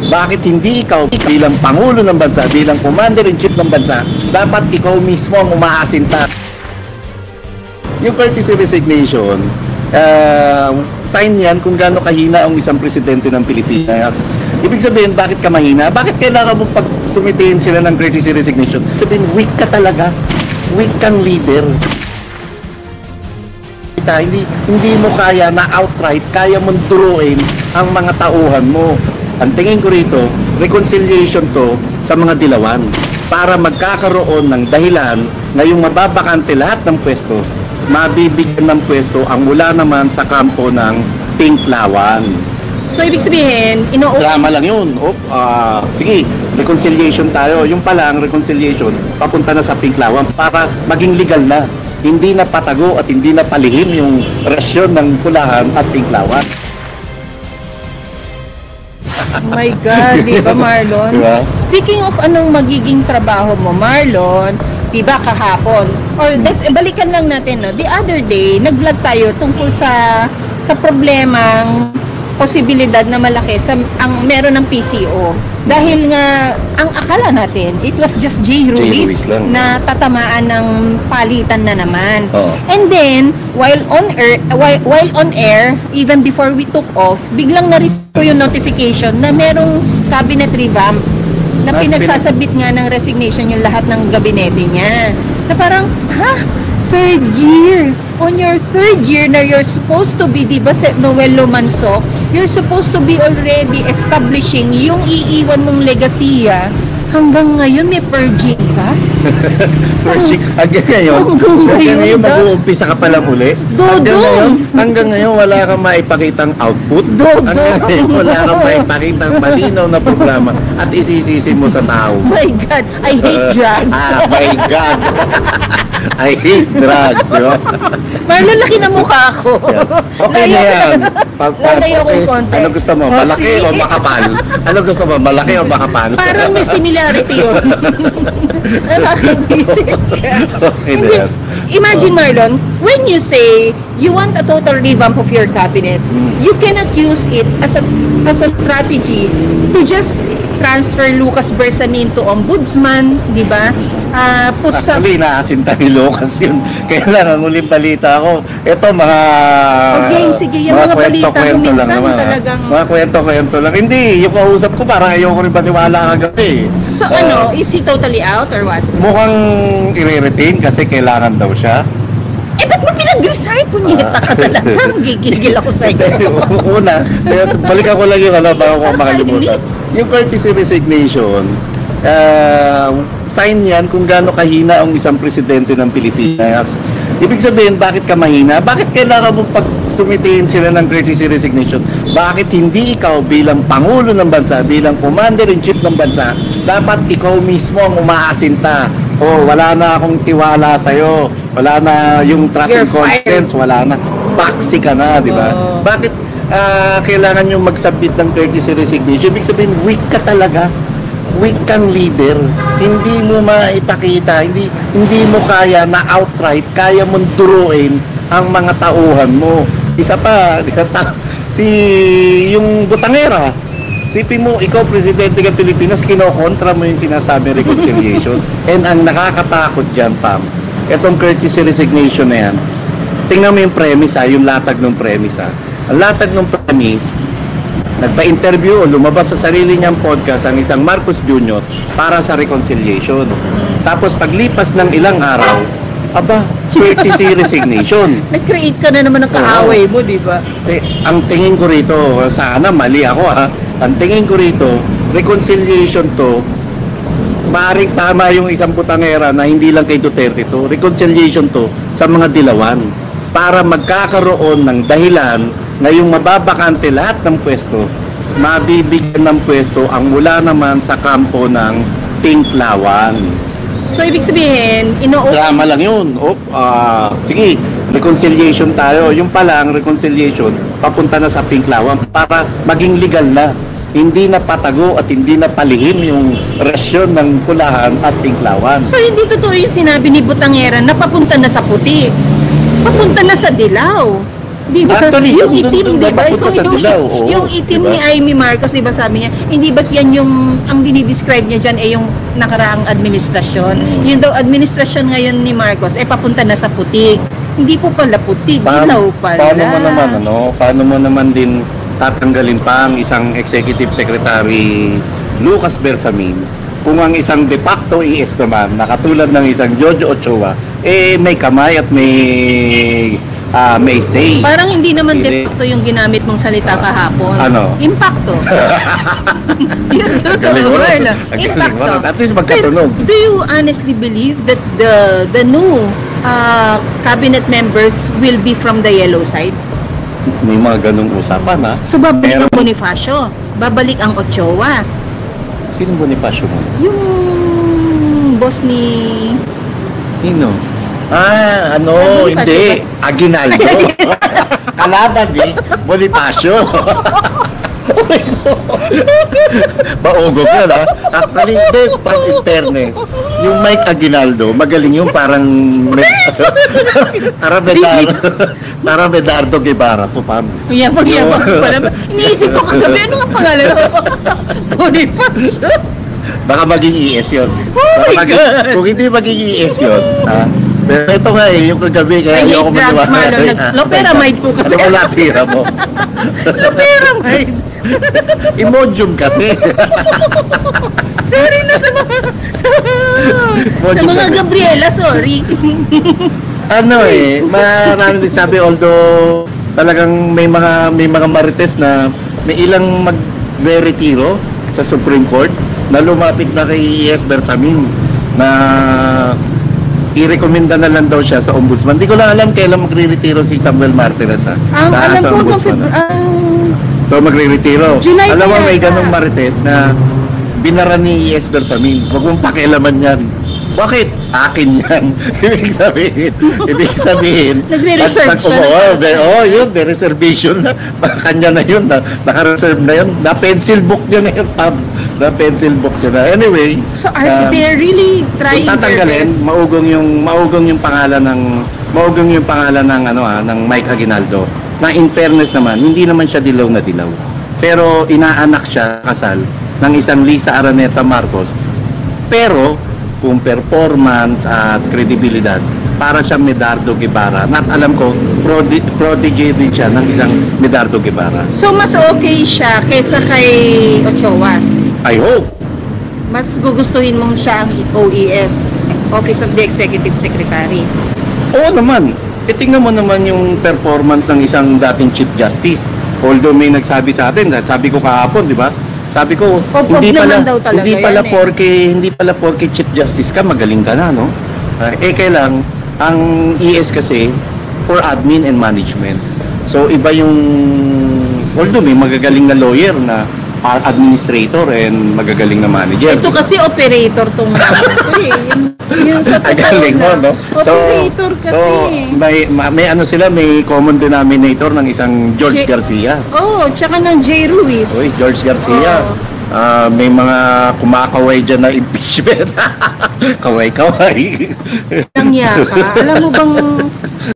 Bakit hindi ikaw bilang Pangulo ng Bansa, bilang Commander-in-Chief ng Bansa, dapat ikaw mismo ang umaasinta? Yung courtesy resignation, sign yan kung gaano kahina ang isang presidente ng Pilipinas. Ibig sabihin, bakit ka mahina? Bakit kailangan mo pag sumitiin sila ng courtesy resignation? Sabihin, weak ka talaga. Weak kang leader. Hindi mo kaya na outright, kaya mong turuin ang mga tauhan mo. Ang tingin ko rito, reconciliation to sa mga dilawan para magkakaroon ng dahilan na yung mababakante lahat ng pwesto, mabibigyan ng pwesto ang mula naman sa kampo ng Pinklawan. So, ibig sabihin, drama lang yun. Sige, reconciliation tayo. Yung palang reconciliation, papunta na sa Pinklawan para maging legal na. Hindi na patago at hindi na palihim yung rasyon ng Pulahan at Pinklawan. Oh my God, di ba Marlon? Diba? Speaking of anong magiging trabaho mo, Marlon, di ba kahapon? Or balikan lang natin, no? The other day, nag-vlog tayo tungkol sa problemang posibilidad na malaki ang meron ng PCO. Dahil nga, ang akala natin, it was just J. Ruiz na tatamaan ng palitan na naman. And then, while on air, even before we took off, biglang na-receive ko yung notification na merong cabinet revamp na pinagsasabit nga ng resignation yung lahat ng gabinete niya. Na parang, third year. On your third year na you're supposed to be, di ba, Noel Lomanso, you're supposed to be already establishing yung iiwan mong legasiya. Hanggang ngayon may purging ka? Purging? Hanggang ngayon mag-uumpisa ka palang uli? Hanggang ngayon wala kang maipakitang output? Hanggang ngayon wala kang maipakitang malinaw na programa at isisisi mo sa tao? My God, I hate drugs. My God. I hate drugs, di ba? Marlon, laki na mukha ako. Okay na yan. Lalayo ko yung konti. Ano gusto mo? Malaki o makapal? Ano gusto mo? Malaki o makapal? Parang may similarity yun. Nakakabisit ka. Okay na yan. Imagine, Marlon, when you say you want a total revamp of your cabinet, you cannot use it as a strategy to just transfer Lucas Bersamin to ombudsman, di ba? Actually, naasinta ni Lucas yun. Kailangan muling balita ako. Ito, sige, yung mga balita ko minsan talagang mga kwento-kwento lang. Hindi, yung kausap ko parang ayoko rin paniwala kagabi. So is he totally out or what? Mukhang i-retain kasi kailangan daw siya. Ba't mo pinag-resign? Punyeta ka talaga. Gigigil ako sa iyo. Una, balikan ko lang yung bago ko makalimutan. Yung courtesy resignation, sign yan kung gaano kahina ang isang presidente ng Pilipinas. Ibig sabihin, bakit ka mahina? Bakit kailangan mo pag sumitiin sila ng courtesy resignation? Bakit hindi ikaw bilang Pangulo ng Bansa, bilang Commander-in-Chief ng Bansa, dapat ikaw mismo ang umaasinta? Wala na akong tiwala sa'yo. Wala na yung trust and confidence. Wala na. Paksi ka na, di ba? Bakit kailangan yung mag-submit ng courtesy resignation? Ibig sabihin, weak ka talaga. Weak kang leader. Hindi mo maipakita, hindi mo kaya na outright, kaya mong turuin ang mga tauhan mo. Isa pa, yung butangera, sipin mo, ikaw presidente ng Pilipinas, kinokontra mo yung sinasabi reconciliation. And ang nakakatakot dyan, Pam, itong courtesy resignation na yan, tingnan mo yung premise, yung latag ng premise. Ang latag ng premise, nagpa-interview o lumabas sa sarili niyang podcast ang isang Marcos Jr. para sa reconciliation. Tapos paglipas ng ilang araw, courtesy resignation. Nag-create ka na naman ng kaaway mo, di ba? Ang tingin ko rito, sana mali ako ang tingin ko rito, reconciliation to, maaaring tama yung isang putangera na hindi lang kay Duterte to, reconciliation to sa mga dilawan para magkakaroon ng dahilan na yung mababakante lahat ng pwesto, mabibigyan ng pwesto ang mula naman sa kampo ng Pinklawan. So, ibig sabihin, drama lang yun. Sige, reconciliation tayo. Yung palang reconciliation, papunta na sa Pinklawan para maging legal na. Hindi na patago at hindi na palihim yung rasyon ng Pulahan at Pinklawan. So, hindi totoo yung sinabi ni Butangera na papunta na sa puti. Papunta na sa dilaw. Di ba? Actually, yung yung itim, doon di ba? napapunta sa dilaw, oo. Yung itim Diba? ni Amy Marcos, di ba sabi niya, hindi ba't yan yung, ang dinidescribe niya dyan eh yung nakaraang administrasyon. Yung daw administrasyon ngayon ni Marcos, eh papunta na sa puti. Hindi po pala puti, dilaw pala. Paano mo naman din tatanggalin pa ang isang executive secretary Lucas Bersamin kung ang isang de facto ES naman, na katulad ng isang Jojo Ochoa, eh may kamay at may say. Parang hindi naman Hindi. de facto yung ginamit mong salita kahapon. Ano? Impacto. Yun Galing mo, totoo. galing mo. Impacto. At least magkatunog. Do you honestly believe that the new cabinet members will be from the yellow side? May mga ganung usapan, ha? So babalik Pero- ang Bonifacio, babalik ang Ochoa, Sino Bonifacio mo? yung boss ni... Sino? Ano, Bonifacio hindi. Aguinaldo. Kalaban eh. Bonifacio. Baogok yan, ha? Actually, hindi. Pag in fairness, yung Mike Aguinaldo, magaling yung parang... Para Medardo Guevara. To, parang... Yabang pala. Iniisip ko kagabi, ano nga pangalan? Bonifacio. Baka maging ES yun. Oh my God! Kung hindi maging ES yun, ha? Pero ito nga eh, yung kagabi, kaya I hindi hate ako drugs, maniwala. Marlon. Loperamide po kasi. Ano wala tira mo? Loperamide. Imodium kasi. Sorry na sa mga... sa mga Gabriela, sorry. Ano eh, marami din sabi, although talagang may mga marites na may ilang magre-retiro sa Supreme Court na lumapit na kay ES Bersamin na i-recommenda na lang daw siya sa ombudsman. Hindi ko lang alam kailan magre-retiro si Samuel Martirez, ha? Ang alam sa ko ombudsman. So magre-retiro. July Alam mo, pa may yata. ganong marites na binara ni ES Bersamin. Huwag mong pakialaman yan. Bakit? Akin yan. Ibig sabihin, Nagre-reserve siya. yun, may reservation na. Kanya na yun, naka-reserve na yun. Na-pencil book niya na yun, Pam. Na-pencil book niya na. Anyway, So are they really trying kung their tatanggalin, best? maugong yung pangalan ng ng Mike Aguinaldo. Na in fairness naman, hindi naman siya dilaw na dilaw. Pero inaanak siya kasal ng isang Lisa Araneta Marcos. Pero kung performance at kredibilidad, para siyang Medardo Guevara. At alam ko, prodigy din siya ng isang Medardo Guevara. So mas okay siya kaysa kay Ochoa. I hope. Mas gugustuhin mong siya ang OES, Office of the Executive Secretary. Oo naman. Tingnan mo naman yung performance ng isang dating Chief Justice. Although may nagsabi sa atin, sabi ko kahapon, di ba? Sabi ko, hindi naman daw talaga hindi pala porke Chief Justice ka, magaling ka na, no? Kailang, ang ES kasi, for admin and management. So, iba yung, although may magagaling na lawyer na administrator and magagaling na manager. Ito kasi operator tong yung sa Galing mo, no? Operator kasi. So, may ano sila, may common denominator ng isang George Garcia. Tsaka ng J. Ruiz. Uy, George Garcia. May mga kumakaway dyan na impeachment. Kaway-kaway. Nangya ka. Alam mo bang